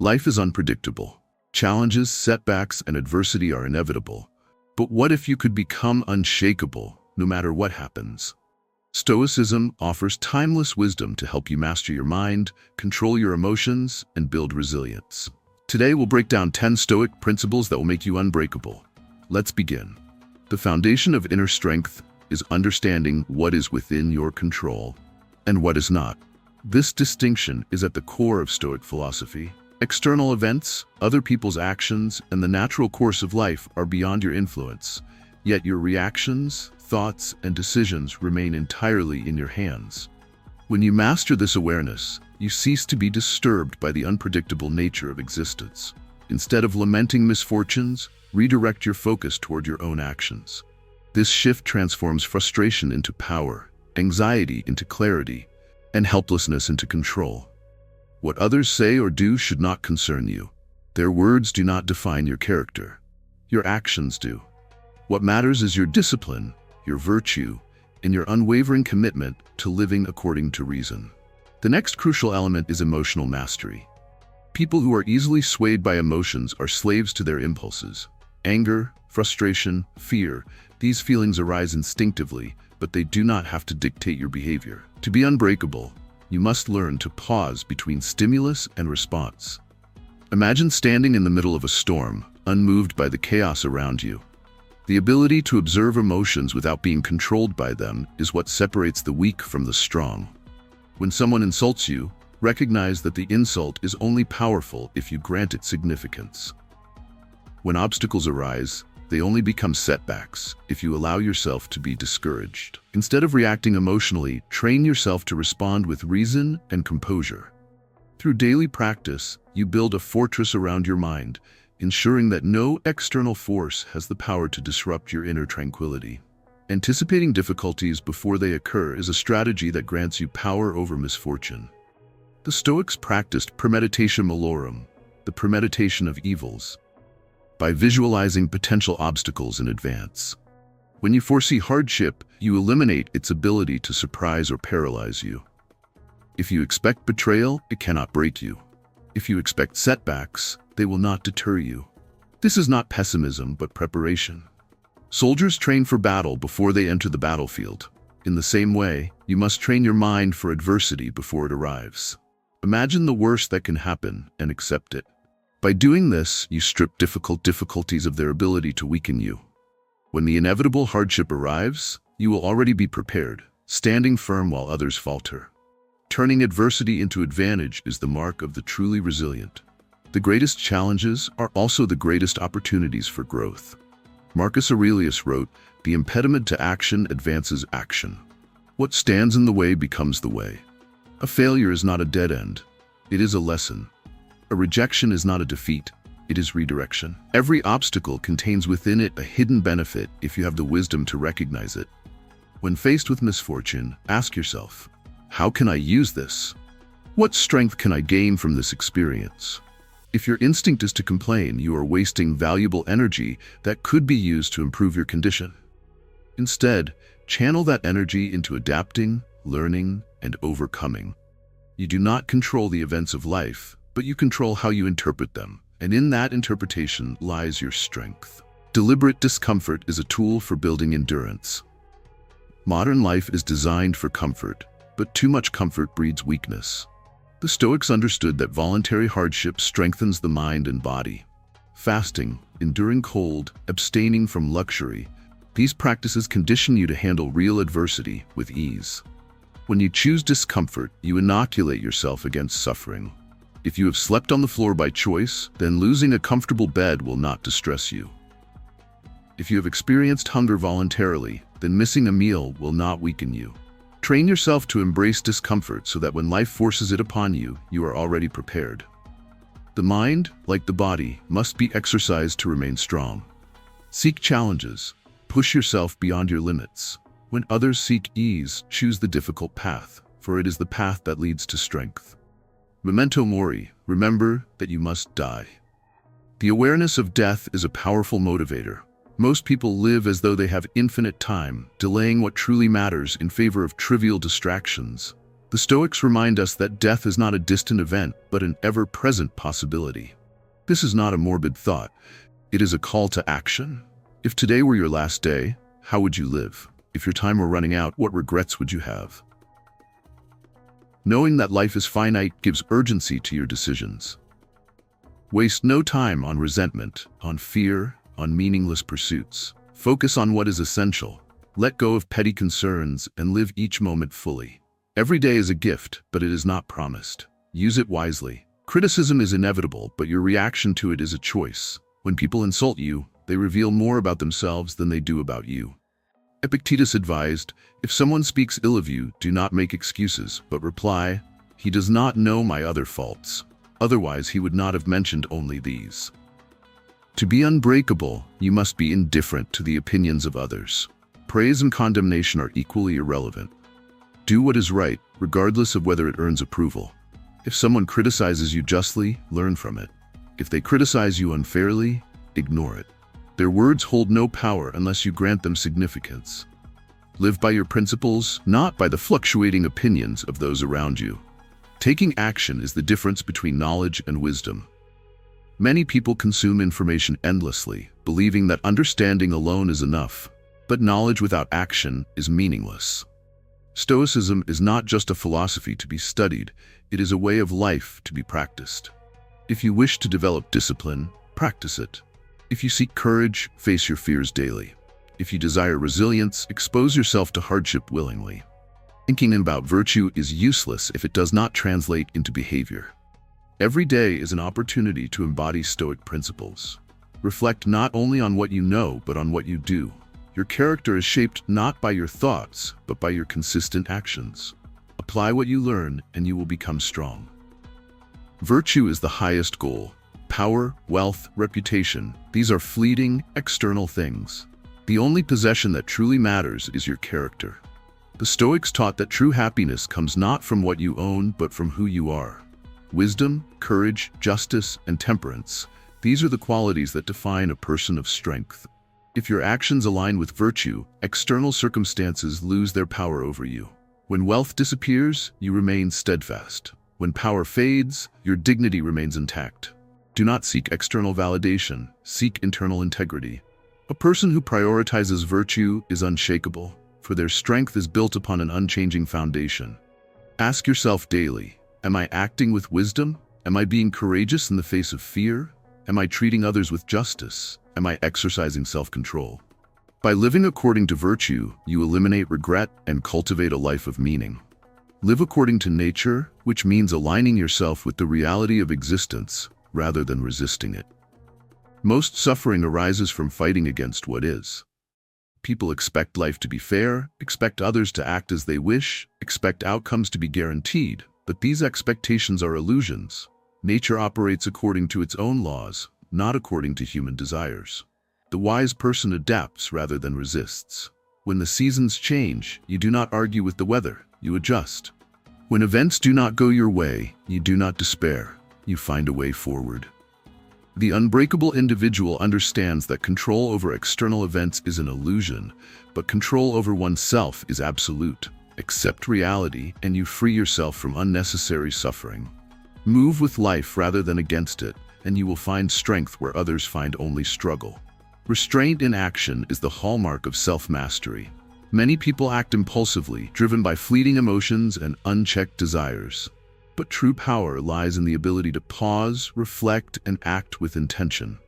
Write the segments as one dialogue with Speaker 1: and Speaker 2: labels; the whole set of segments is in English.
Speaker 1: Life is unpredictable. Challenges, setbacks, and adversity are inevitable. But what if you could become unshakable, no matter what happens? Stoicism offers timeless wisdom to help you master your mind, control your emotions, and build resilience. Today we'll break down 10 Stoic principles that will make you unbreakable. Let's begin. The foundation of inner strength is understanding what is within your control and what is not. This distinction is at the core of Stoic philosophy. External events, other people's actions, and the natural course of life are beyond your influence, yet your reactions, thoughts, and decisions remain entirely in your hands. When you master this awareness, you cease to be disturbed by the unpredictable nature of existence. Instead of lamenting misfortunes, redirect your focus toward your own actions. This shift transforms frustration into power, anxiety into clarity, and helplessness into control. What others say or do should not concern you. Their words do not define your character. Your actions do. What matters is your discipline, your virtue, and your unwavering commitment to living according to reason. The next crucial element is emotional mastery. People who are easily swayed by emotions are slaves to their impulses. Anger, frustration, fear, these feelings arise instinctively, but they do not have to dictate your behavior. To be unbreakable, you must learn to pause between stimulus and response. Imagine standing in the middle of a storm, unmoved by the chaos around you. The ability to observe emotions without being controlled by them is what separates the weak from the strong. When someone insults you, recognize that the insult is only powerful if you grant it significance. When obstacles arise, they only become setbacks if you allow yourself to be discouraged. Instead of reacting emotionally, train yourself to respond with reason and composure. Through daily practice, you build a fortress around your mind, ensuring that no external force has the power to disrupt your inner tranquility. Anticipating difficulties before they occur is a strategy that grants you power over misfortune. The Stoics practiced premeditatio malorum, the premeditation of evils, by visualizing potential obstacles in advance. When you foresee hardship, you eliminate its ability to surprise or paralyze you. If you expect betrayal, it cannot break you. If you expect setbacks, they will not deter you. This is not pessimism, but preparation. Soldiers train for battle before they enter the battlefield. In the same way, you must train your mind for adversity before it arrives. Imagine the worst that can happen and accept it. By doing this, you strip difficulties of their ability to weaken you. When the inevitable hardship arrives, you will already be prepared, standing firm while others falter. Turning adversity into advantage is the mark of the truly resilient. The greatest challenges are also the greatest opportunities for growth. Marcus Aurelius wrote, "The impediment to action advances action. What stands in the way becomes the way." A failure is not a dead end. It is a lesson. A rejection is not a defeat. It is redirection. Every obstacle contains within it a hidden benefit if you have the wisdom to recognize it. When faced with misfortune, ask yourself, how can I use this? What strength can I gain from this experience? If your instinct is to complain, you are wasting valuable energy that could be used to improve your condition. Instead, channel that energy into adapting, learning, and overcoming. You do not control the events of life, but you control how you interpret them, and in that interpretation lies your strength. Deliberate discomfort is a tool for building endurance. Modern life is designed for comfort, but too much comfort breeds weakness. The Stoics understood that voluntary hardship strengthens the mind and body. Fasting, enduring cold, abstaining from luxury, these practices condition you to handle real adversity with ease. When you choose discomfort, you inoculate yourself against suffering. If you have slept on the floor by choice, then losing a comfortable bed will not distress you. If you have experienced hunger voluntarily, then missing a meal will not weaken you. Train yourself to embrace discomfort so that when life forces it upon you, you are already prepared. The mind, like the body, must be exercised to remain strong. Seek challenges. Push yourself beyond your limits. When others seek ease, choose the difficult path, for it is the path that leads to strength. Memento mori, remember that you must die. The awareness of death is a powerful motivator. Most people live as though they have infinite time, delaying what truly matters in favor of trivial distractions. The Stoics remind us that death is not a distant event, but an ever-present possibility. This is not a morbid thought. It is a call to action. If today were your last day, how would you live? If your time were running out, what regrets would you have? Knowing that life is finite gives urgency to your decisions. Waste no time on resentment, on fear, on meaningless pursuits. Focus on what is essential. Let go of petty concerns and live each moment fully. Every day is a gift, but it is not promised. Use it wisely. Criticism is inevitable, but your reaction to it is a choice. When people insult you, they reveal more about themselves than they do about you. Epictetus advised, if someone speaks ill of you, do not make excuses, but reply, he does not know my other faults. Otherwise, he would not have mentioned only these. To be unbreakable, you must be indifferent to the opinions of others. Praise and condemnation are equally irrelevant. Do what is right, regardless of whether it earns approval. If someone criticizes you justly, learn from it. If they criticize you unfairly, ignore it. Their words hold no power unless you grant them significance. Live by your principles, not by the fluctuating opinions of those around you. Taking action is the difference between knowledge and wisdom. Many people consume information endlessly, believing that understanding alone is enough, but knowledge without action is meaningless. Stoicism is not just a philosophy to be studied, it is a way of life to be practiced. If you wish to develop discipline, practice it. If you seek courage, face your fears daily. If you desire resilience, expose yourself to hardship willingly. Thinking about virtue is useless if it does not translate into behavior. Every day is an opportunity to embody Stoic principles. Reflect not only on what you know, but on what you do. Your character is shaped not by your thoughts, but by your consistent actions. Apply what you learn, and you will become strong. Virtue is the highest goal. Power, wealth, reputation, these are fleeting, external things. The only possession that truly matters is your character. The Stoics taught that true happiness comes not from what you own, but from who you are. Wisdom, courage, justice, and temperance, these are the qualities that define a person of strength. If your actions align with virtue, external circumstances lose their power over you. When wealth disappears, you remain steadfast. When power fades, your dignity remains intact. Do not seek external validation, seek internal integrity. A person who prioritizes virtue is unshakable, for their strength is built upon an unchanging foundation. Ask yourself daily, am I acting with wisdom? Am I being courageous in the face of fear? Am I treating others with justice? Am I exercising self-control? By living according to virtue, you eliminate regret and cultivate a life of meaning. Live according to nature, which means aligning yourself with the reality of existence rather than resisting it. Most suffering arises from fighting against what is. People expect life to be fair, expect others to act as they wish, expect outcomes to be guaranteed, but these expectations are illusions. Nature operates according to its own laws, not according to human desires. The wise person adapts rather than resists. When the seasons change, you do not argue with the weather, you adjust. When events do not go your way, you do not despair, you find a way forward. The unbreakable individual understands that control over external events is an illusion, but control over oneself is absolute. Accept reality, and you free yourself from unnecessary suffering. Move with life rather than against it, and you will find strength where others find only struggle. Restraint in action is the hallmark of self-mastery. Many people act impulsively, driven by fleeting emotions and unchecked desires. But true power lies in the ability to pause, reflect, and act with intention.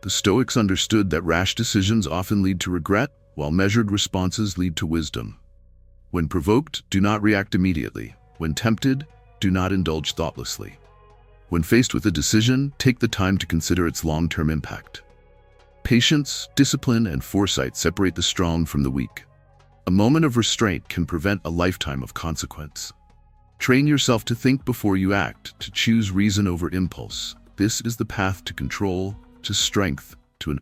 Speaker 1: The Stoics understood that rash decisions often lead to regret, while measured responses lead to wisdom. When provoked, do not react immediately. When tempted, do not indulge thoughtlessly. When faced with a decision, take the time to consider its long-term impact. Patience, discipline, and foresight separate the strong from the weak. A moment of restraint can prevent a lifetime of consequence. Train yourself to think before you act, to choose reason over impulse. This is the path to control, to strength,